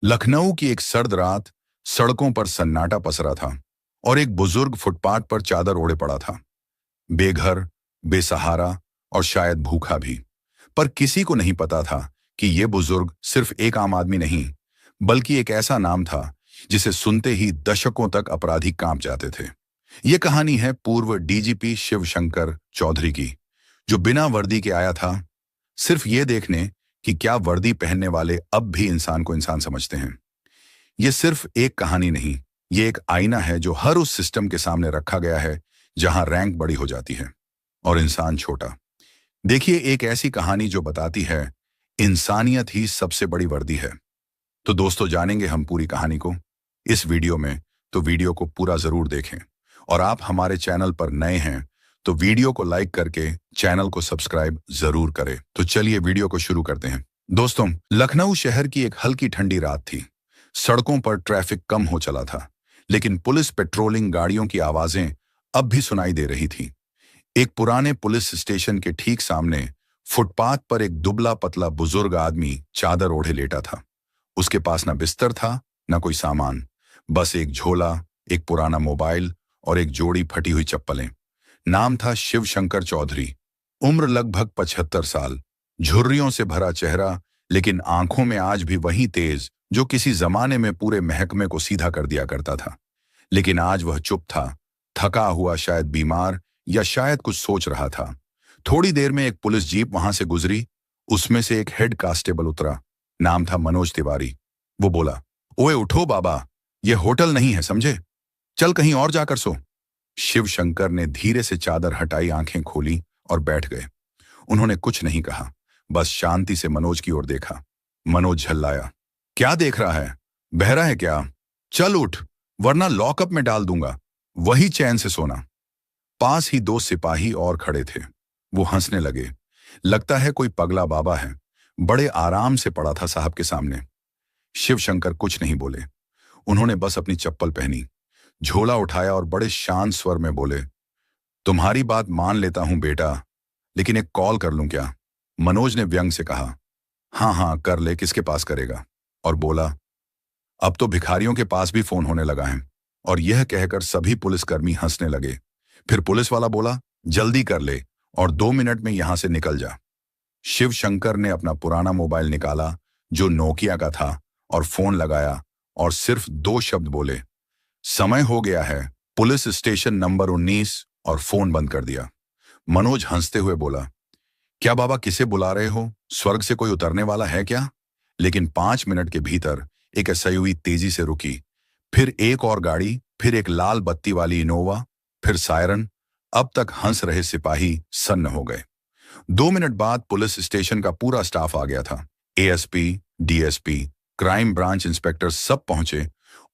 लखनऊ की एक सर्द रात। सड़कों पर सन्नाटा पसरा था और एक बुजुर्ग फुटपाथ पर चादर ओढ़े पड़ा था। बेघर, बेसहारा और शायद भूखा भी। पर किसी को नहीं पता था कि यह बुजुर्ग सिर्फ एक आम आदमी नहीं, बल्कि एक ऐसा नाम था जिसे सुनते ही दशकों तक अपराधी कांप जाते थे। यह कहानी है पूर्व डीजीपी शिवशंकर चौधरी की, जो बिना वर्दी के आया था, सिर्फ ये देखने कि क्या वर्दी पहनने वाले अब भी इंसान को इंसान समझते हैं। ये सिर्फ एक कहानी नहीं, ये एक आईना है जो हर उस सिस्टम के सामने रखा गया है जहां रैंक बड़ी हो जाती है और इंसान छोटा। देखिए, एक ऐसी कहानी जो बताती है इंसानियत ही सबसे बड़ी वर्दी है। तो दोस्तों, जानेंगे हम पूरी कहानी को इस वीडियो में, तो वीडियो को पूरा जरूर देखें। और आप हमारे चैनल पर नए हैं तो वीडियो को लाइक करके चैनल को सब्सक्राइब जरूर करें। तो चलिए वीडियो को शुरू करते हैं। दोस्तों, लखनऊ शहर की एक हल्की ठंडी रात थी। सड़कों पर ट्रैफिक कम हो चला था, लेकिन पुलिस पेट्रोलिंग गाड़ियों की आवाजें अब भी सुनाई दे रही थी। एक पुराने पुलिस स्टेशन के ठीक सामने फुटपाथ पर एक दुबला पतला बुजुर्ग आदमी चादर ओढ़े लेटा था। उसके पास ना बिस्तर था, ना कोई सामान, बस एक झोला, एक पुराना मोबाइल और एक जोड़ी फटी हुई चप्पलें। नाम था शिवशंकर चौधरी। उम्र लगभग 75 साल। झुर्रियों से भरा चेहरा, लेकिन आंखों में आज भी वही तेज जो किसी जमाने में पूरे महकमे को सीधा कर दिया करता था। लेकिन आज वह चुप था, थका हुआ, शायद बीमार, या शायद कुछ सोच रहा था। थोड़ी देर में एक पुलिस जीप वहां से गुजरी। उसमें से एक हेड कांस्टेबल उतरा। नाम था मनोज तिवारी। वो बोला, ओए उठो बाबा, ये होटल नहीं है, समझे? चल कहीं और जाकर सो। शिवशंकर ने धीरे से चादर हटाई, आंखें खोली और बैठ गए। उन्होंने कुछ नहीं कहा, बस शांति से मनोज की ओर देखा। मनोज झल्लाया, क्या देख रहा है? बहरा है क्या? चल उठ, वरना लॉकअप में डाल दूंगा। वही चैन से सोना। पास ही दो सिपाही और खड़े थे। वो हंसने लगे। लगता है कोई पगला बाबा है। बड़े आराम से पड़ा था साहब के सामने। शिवशंकर कुछ नहीं बोले। उन्होंने बस अपनी चप्पल पहनी, झोला उठाया और बड़े शांत स्वर में बोले, तुम्हारी बात मान लेता हूं बेटा, लेकिन एक कॉल कर लूं क्या? मनोज ने व्यंग से कहा। हाँ हाँ कर ले, किसके पास करेगा? और बोला, अब तो भिखारियों के पास भी फोन होने लगा है। और यह कहकर सभी पुलिसकर्मी हंसने लगे। फिर पुलिस वाला बोला, जल्दी कर ले और 2 मिनट में यहां से निकल जा। शिवशंकर ने अपना पुराना मोबाइल निकाला, जो नोकिया का था, और फोन लगाया और सिर्फ 2 शब्द बोले, समय हो गया है, पुलिस स्टेशन नंबर 19, और फोन बंद कर दिया। मनोज हंसते हुए बोला, क्या बाबा, किसे बुला रहे हो? स्वर्ग से कोई उतरने वाला है क्या? लेकिन 5 मिनट के भीतर एक एसयूवी तेजी से रुकी। फिर एक और गाड़ी, फिर एक लाल बत्ती वाली इनोवा, फिर सायरन। अब तक हंस रहे सिपाही सन्न हो गए। 2 मिनट बाद पुलिस स्टेशन का पूरा स्टाफ आ गया था। ASP, DSP, crime branch inspector सब पहुंचे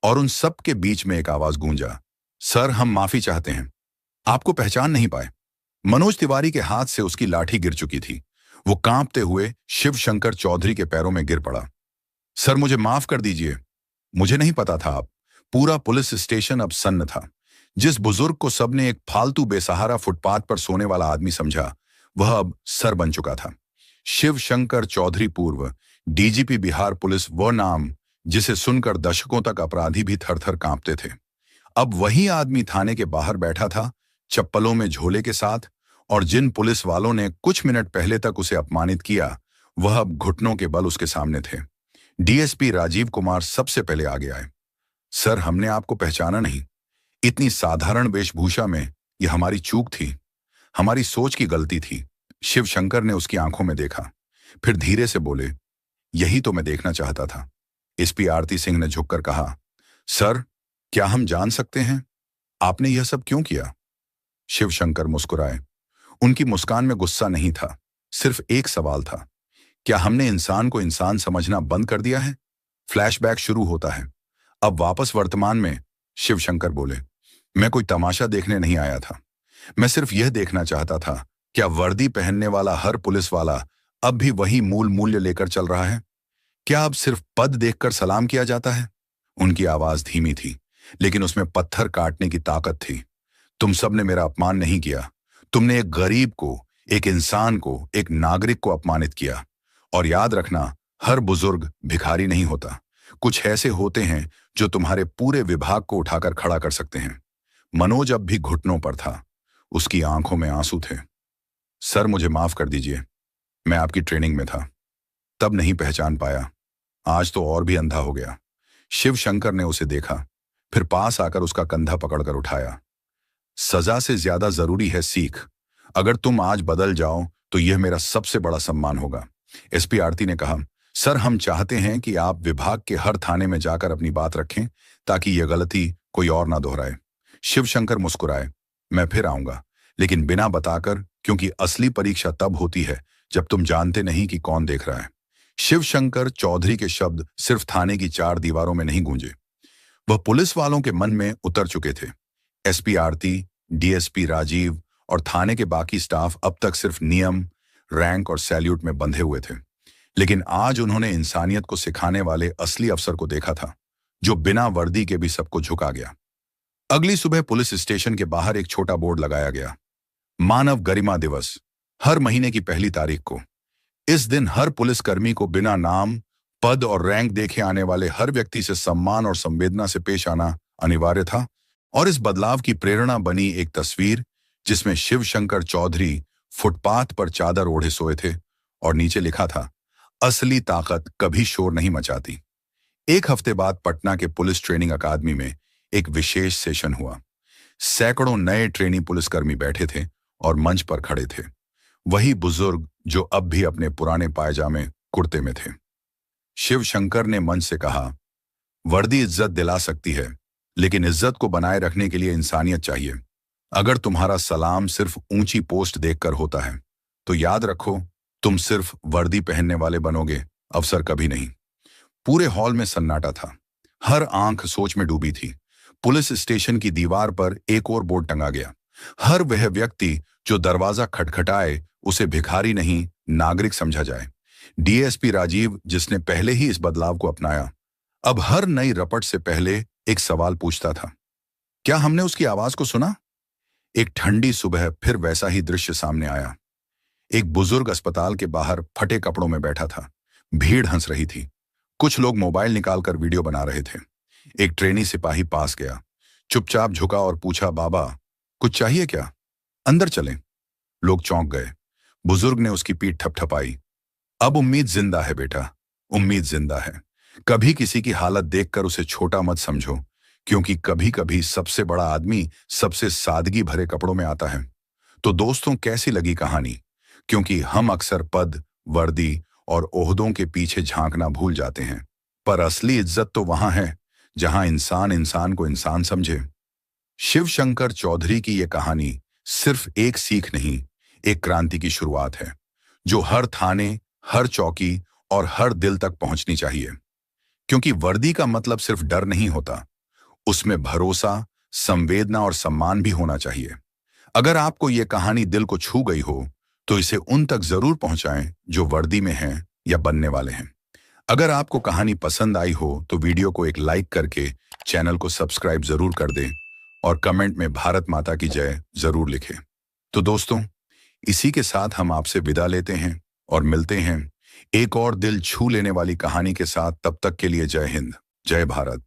और उन सब के बीच में एक आवाज गूंजा, सर, हम माफी चाहते हैं, आपको पहचान नहीं पाए। मनोज तिवारी के हाथ से उसकी लाठी गिर चुकी थी। वो कांपते हुए शिवशंकर चौधरी के पैरों में गिर पड़ा। सर, मुझे माफ कर दीजिए, मुझे नहीं पता था आप। पूरा पुलिस स्टेशन अब सन्न था। जिस बुजुर्ग को सबने एक फालतू बेसहारा फुटपाथ पर सोने वाला आदमी समझा, वह अब सर बन चुका था। शिवशंकर चौधरी, पूर्व डीजीपी बिहार पुलिस, वह नाम जिसे सुनकर दशकों तक अपराधी भी थर-थर कांपते थे। अब वही आदमी थाने के बाहर बैठा था, चप्पलों में झोले के साथ, और जिन पुलिस वालों ने कुछ मिनट पहले तक उसे अपमानित किया, वह अब घुटनों के बल उसके सामने थे। डीएसपी राजीव कुमार सबसे पहले आगे आए। सर, हमने आपको पहचाना नहीं। इतनी साधारण वेशभूषा में यह हमारी चूक थी, हमारी सोच की गलती थी। शिवशंकर ने उसकी आंखों में देखा, फिर धीरे से बोले, यही तो मैं देखना चाहता था। एसपी आरती सिंह ने झुककर कहा, सर, क्या हम जान सकते हैं आपने यह सब क्यों किया? शिवशंकर मुस्कुराए। उनकी मुस्कान में गुस्सा नहीं था, सिर्फ एक सवाल था, क्या हमने इंसान को इंसान समझना बंद कर दिया है? फ्लैशबैक शुरू होता है। अब वापस वर्तमान में। शिवशंकर बोले, मैं कोई तमाशा देखने नहीं आया था। मैं सिर्फ यह देखना चाहता था, क्या वर्दी पहनने वाला हर पुलिस वाला अब भी वही मूल मूल्य लेकर चल रहा है? क्या अब सिर्फ पद देखकर सलाम किया जाता है? उनकी आवाज धीमी थी, लेकिन उसमें पत्थर काटने की ताकत थी। तुम सबने मेरा अपमान नहीं किया। तुमने एक गरीब को, एक इंसान को, एक नागरिक को अपमानित किया। और याद रखना, हर बुजुर्ग भिखारी नहीं होता। कुछ ऐसे होते हैं जो तुम्हारे पूरे विभाग को उठाकर खड़ा कर सकते हैं। मनोज अब भी घुटनों पर था। उसकी आंखों में आंसू थे। सर, मुझे माफ कर दीजिए। मैं आपकी ट्रेनिंग में था, तब नहीं पहचान पाया। आज तो और भी अंधा हो गया। शिव शंकर ने उसे देखा, फिर पास आकर उसका कंधा पकड़कर उठाया। सजा से ज्यादा जरूरी है सीख। अगर तुम आज बदल जाओ तो यह मेरा सबसे बड़ा सम्मान होगा। एसपी आरती ने कहा, सर, हम चाहते हैं कि आप विभाग के हर थाने में जाकर अपनी बात रखें ताकि यह गलती कोई और ना दोहराए। शिवशंकर मुस्कुराए, मैं फिर आऊंगा, लेकिन बिना बताकर, क्योंकि असली परीक्षा तब होती है जब तुम जानते नहीं कि कौन देख रहा है। शिवशंकर चौधरी के शब्द सिर्फ थाने की चार दीवारों में नहीं गूंजे, वह पुलिस वालों के मन में उतर चुके थे। एसपी आरती, डीएसपी राजीव और थाने के बाकी स्टाफ अब तक सिर्फ नियम, रैंक और सैल्यूट में बंधे हुए थे, लेकिन आज उन्होंने इंसानियत को सिखाने वाले असली अफसर को देखा था, जो बिना वर्दी के भी सबको झुका गया। अगली सुबह पुलिस स्टेशन के बाहर एक छोटा बोर्ड लगाया गया, मानव गरिमा दिवस, हर महीने की पहली तारीख को। इस दिन हर पुलिसकर्मी को बिना नाम, पद और रैंक देखे आने वाले हर व्यक्ति से सम्मान और संवेदना से पेश आना अनिवार्य था। और इस बदलाव की प्रेरणा बनी एक तस्वीर जिसमें शिवशंकर चौधरी फुटपाथ पर चादर ओढ़े सोए थे और नीचे लिखा था, असली ताकत कभी शोर नहीं मचाती। एक हफ्ते बाद पटना के पुलिस ट्रेनिंग अकादमी में एक विशेष सेशन हुआ। सैकड़ों नए ट्रेनी पुलिसकर्मी बैठे थे और मंच पर खड़े थे वही बुजुर्ग जो अब भी अपने पुराने पायजामे कुर्ते में थे। शिवशंकर ने मंच से कहा, वर्दी इज्जत दिला सकती है, लेकिन इज्जत को बनाए रखने के लिए इंसानियत चाहिए। अगर तुम्हारा सलाम सिर्फ ऊंची पोस्ट देखकर होता है तो याद रखो, तुम सिर्फ वर्दी पहनने वाले बनोगे, अफसर कभी नहीं। पूरे हॉल में सन्नाटा था। हर आंख सोच में डूबी थी। पुलिस स्टेशन की दीवार पर एक और बोर्ड टंगा गया, हर वह व्यक्ति जो दरवाजा खटखटाए उसे भिखारी नहीं नागरिक समझा जाए। डीएसपी राजीव, जिसने पहले ही इस बदलाव को अपनाया, अब हर नई रपट से पहले एक सवाल पूछता था, क्या हमने उसकी आवाज को सुना? एक ठंडी सुबह फिर वैसा ही दृश्य सामने आया। एक बुजुर्ग अस्पताल के बाहर फटे कपड़ों में बैठा था। भीड़ हंस रही थी। कुछ लोग मोबाइल निकालकर वीडियो बना रहे थे। एक ट्रेनी सिपाही पास गया, चुपचाप झुका और पूछा, बाबा कुछ चाहिए क्या? अंदर चलें। लोग चौंक गए। बुजुर्ग ने उसकी पीठ थपथपाई। अब उम्मीद जिंदा है बेटा, उम्मीद जिंदा है। कभी किसी की हालत देखकर उसे छोटा मत समझो, क्योंकि कभी कभी सबसे बड़ा आदमी सबसे सादगी भरे कपड़ों में आता है। तो दोस्तों, कैसी लगी कहानी? क्योंकि हम अक्सर पद, वर्दी और ओहदों के पीछे झांकना भूल जाते हैं, पर असली इज्जत तो वहां है जहां इंसान इंसान को इंसान समझे। शिवशंकर चौधरी की यह कहानी सिर्फ एक सीख नहीं, एक क्रांति की शुरुआत है, जो हर थाने, हर चौकी और हर दिल तक पहुंचनी चाहिए। क्योंकि वर्दी का मतलब सिर्फ डर नहीं होता, उसमें भरोसा, संवेदना और सम्मान भी होना चाहिए। अगर आपको यह कहानी दिल को छू गई हो तो इसे उन तक जरूर पहुंचाएं जो वर्दी में हैं या बनने वाले हैं। अगर आपको कहानी पसंद आई हो तो वीडियो को एक लाइक करके चैनल को सब्सक्राइब जरूर कर दें और कमेंट में भारत माता की जय जरूर लिखें। तो दोस्तों, इसी के साथ हम आपसे विदा लेते हैं और मिलते हैं एक और दिल छू लेने वाली कहानी के साथ। तब तक के लिए जय हिंद, जय भारत।